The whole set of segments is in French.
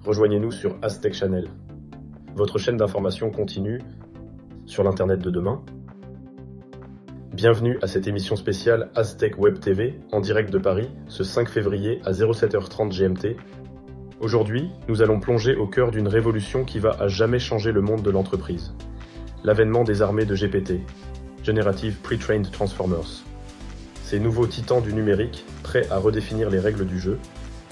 rejoignez-nous sur Aztec Channel, votre chaîne d'information continue sur l'Internet de demain. Bienvenue à cette émission spéciale Aztec Web TV en direct de Paris ce 5 février à 07h30 GMT. Aujourd'hui, nous allons plonger au cœur d'une révolution qui va à jamais changer le monde de l'entreprise. L'avènement des armées de GPT, Generative Pre-trained Transformers. Ces nouveaux titans du numérique, prêts à redéfinir les règles du jeu,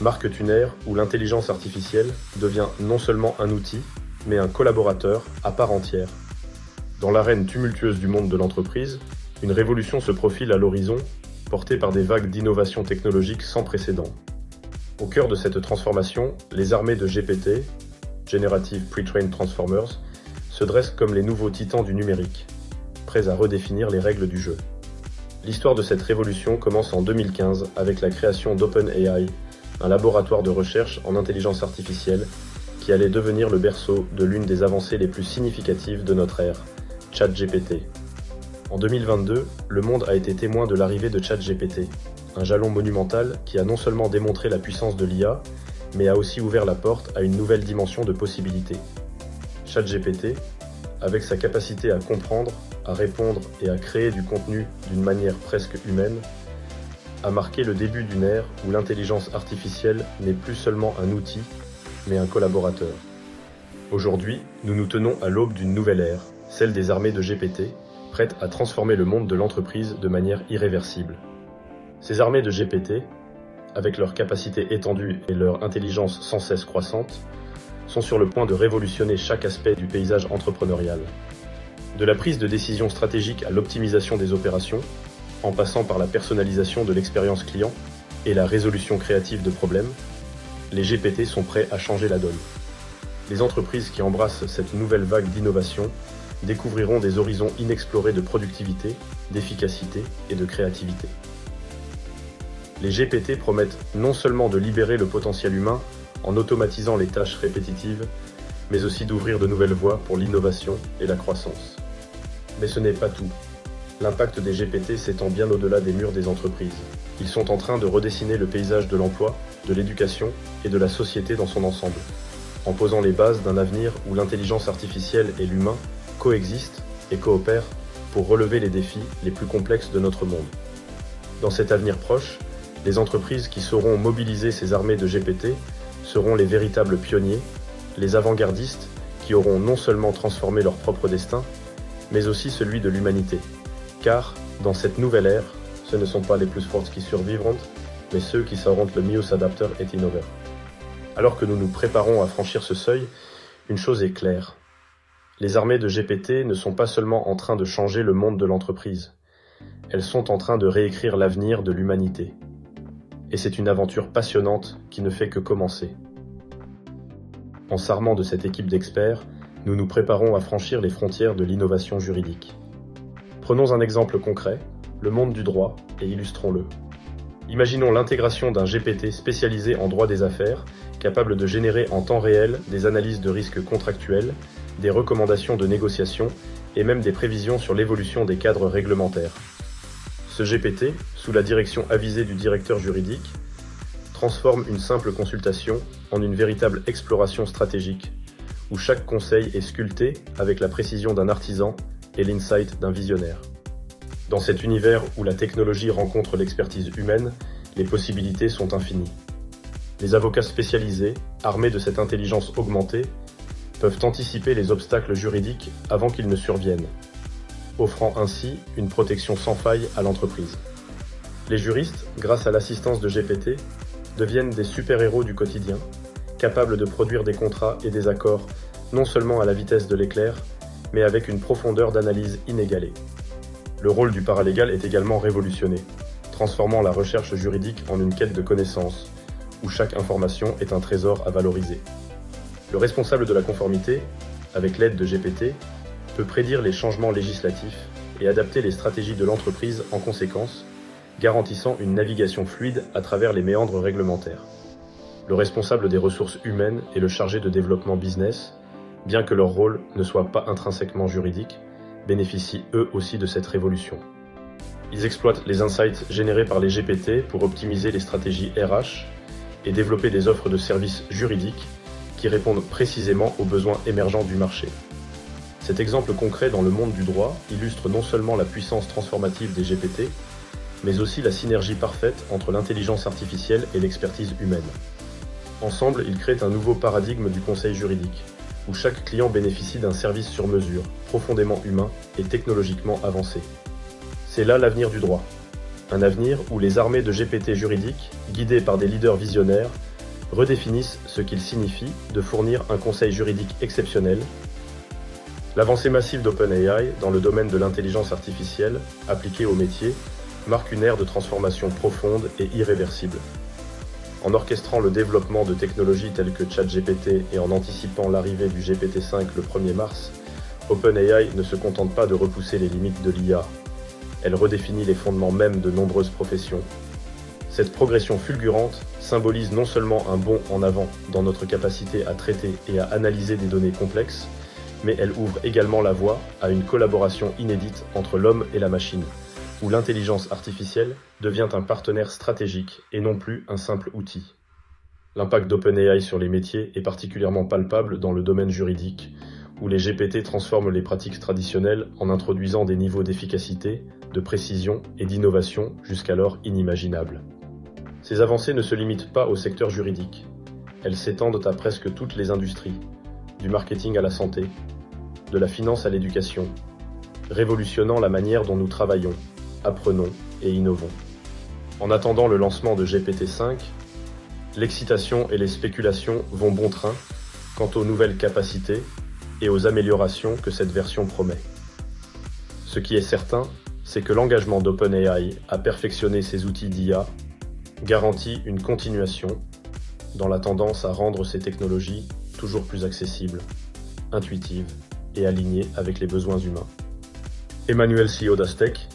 marquent une ère où l'intelligence artificielle devient non seulement un outil, mais un collaborateur à part entière. Dans l'arène tumultueuse du monde de l'entreprise, une révolution se profile à l'horizon, portée par des vagues d'innovation technologique sans précédent. Au cœur de cette transformation, les armées de GPT, Generative Pre-trained Transformers, se dressent comme les nouveaux titans du numérique, prêts à redéfinir les règles du jeu. L'histoire de cette révolution commence en 2015 avec la création d'OpenAI, un laboratoire de recherche en intelligence artificielle qui allait devenir le berceau de l'une des avancées les plus significatives de notre ère, ChatGPT. En 2022, le monde a été témoin de l'arrivée de ChatGPT, un jalon monumental qui a non seulement démontré la puissance de l'IA, mais a aussi ouvert la porte à une nouvelle dimension de possibilités. ChatGPT, avec sa capacité à comprendre, à répondre et à créer du contenu d'une manière presque humaine, a marqué le début d'une ère où l'intelligence artificielle n'est plus seulement un outil, mais un collaborateur. Aujourd'hui, nous nous tenons à l'aube d'une nouvelle ère, celle des armées de GPT, prêtes à transformer le monde de l'entreprise de manière irréversible. Ces armées de GPT, avec leur capacité étendue et leur intelligence sans cesse croissante, sont sur le point de révolutionner chaque aspect du paysage entrepreneurial. De la prise de décision stratégique à l'optimisation des opérations, en passant par la personnalisation de l'expérience client et la résolution créative de problèmes, les GPT sont prêts à changer la donne. Les entreprises qui embrassent cette nouvelle vague d'innovation découvriront des horizons inexplorés de productivité, d'efficacité et de créativité. Les GPT promettent non seulement de libérer le potentiel humain en automatisant les tâches répétitives, mais aussi d'ouvrir de nouvelles voies pour l'innovation et la croissance. Mais ce n'est pas tout. L'impact des GPT s'étend bien au-delà des murs des entreprises. Ils sont en train de redessiner le paysage de l'emploi, de l'éducation et de la société dans son ensemble, en posant les bases d'un avenir où l'intelligence artificielle et l'humain coexistent et coopèrent pour relever les défis les plus complexes de notre monde. Dans cet avenir proche, les entreprises qui sauront mobiliser ces armées de GPT seront les véritables pionniers, les avant-gardistes qui auront non seulement transformé leur propre destin, mais aussi celui de l'humanité. Car, dans cette nouvelle ère, ce ne sont pas les plus fortes qui survivront, mais ceux qui sauront le mieux s'adapter et innover. Alors que nous nous préparons à franchir ce seuil, une chose est claire. Les armées de GPT ne sont pas seulement en train de changer le monde de l'entreprise. Elles sont en train de réécrire l'avenir de l'humanité. Et c'est une aventure passionnante qui ne fait que commencer. En s'armant de cette équipe d'experts, nous nous préparons à franchir les frontières de l'innovation juridique. Prenons un exemple concret, le monde du droit, et illustrons-le. Imaginons l'intégration d'un GPT spécialisé en droit des affaires, capable de générer en temps réel des analyses de risques contractuels, des recommandations de négociation et même des prévisions sur l'évolution des cadres réglementaires. Ce GPT, sous la direction avisée du directeur juridique, transforme une simple consultation en une véritable exploration stratégique, où chaque conseil est sculpté avec la précision d'un artisan et l'insight d'un visionnaire. Dans cet univers où la technologie rencontre l'expertise humaine, les possibilités sont infinies. Les avocats spécialisés, armés de cette intelligence augmentée, peuvent anticiper les obstacles juridiques avant qu'ils ne surviennent, offrant ainsi une protection sans faille à l'entreprise. Les juristes, grâce à l'assistance de GPT, deviennent des super-héros du quotidien, capables de produire des contrats et des accords non seulement à la vitesse de l'éclair, mais avec une profondeur d'analyse inégalée. Le rôle du paralégal est également révolutionné, transformant la recherche juridique en une quête de connaissances, où chaque information est un trésor à valoriser. Le responsable de la conformité, avec l'aide de GPT, peut prédire les changements législatifs et adapter les stratégies de l'entreprise en conséquence, garantissant une navigation fluide à travers les méandres réglementaires. Le responsable des ressources humaines et le chargé de développement business, bien que leur rôle ne soit pas intrinsèquement juridique, bénéficient eux aussi de cette révolution. Ils exploitent les insights générés par les GPT pour optimiser les stratégies RH et développer des offres de services juridiques qui qui répondent précisément aux besoins émergents du marché. Cet exemple concret dans le monde du droit illustre non seulement la puissance transformative des GPT, mais aussi la synergie parfaite entre l'intelligence artificielle et l'expertise humaine. Ensemble, ils créent un nouveau paradigme du conseil juridique, où chaque client bénéficie d'un service sur mesure, profondément humain et technologiquement avancé. C'est là l'avenir du droit. Un avenir où les armées de GPT juridiques, guidées par des leaders visionnaires, redéfinissent ce qu'il signifie de fournir un conseil juridique exceptionnel. L'avancée massive d'OpenAI dans le domaine de l'intelligence artificielle, appliquée au métier, marque une ère de transformation profonde et irréversible. En orchestrant le développement de technologies telles que ChatGPT et en anticipant l'arrivée du GPT-5 le 1er mars, OpenAI ne se contente pas de repousser les limites de l'IA. Elle redéfinit les fondements même de nombreuses professions. Cette progression fulgurante symbolise non seulement un bond en avant dans notre capacité à traiter et à analyser des données complexes, mais elle ouvre également la voie à une collaboration inédite entre l'homme et la machine, où l'intelligence artificielle devient un partenaire stratégique et non plus un simple outil. L'impact d'OpenAI sur les métiers est particulièrement palpable dans le domaine juridique, où les GPT transforment les pratiques traditionnelles en introduisant des niveaux d'efficacité, de précision et d'innovation jusqu'alors inimaginables. Ces avancées ne se limitent pas au secteur juridique. Elles s'étendent à presque toutes les industries, du marketing à la santé, de la finance à l'éducation, révolutionnant la manière dont nous travaillons, apprenons et innovons. En attendant le lancement de GPT-5, l'excitation et les spéculations vont bon train quant aux nouvelles capacités et aux améliorations que cette version promet. Ce qui est certain, c'est que l'engagement d'OpenAI à perfectionner ses outils d'IA garantit une continuation dans la tendance à rendre ces technologies toujours plus accessibles, intuitives et alignées avec les besoins humains. Emmanuel CEO d'Astec,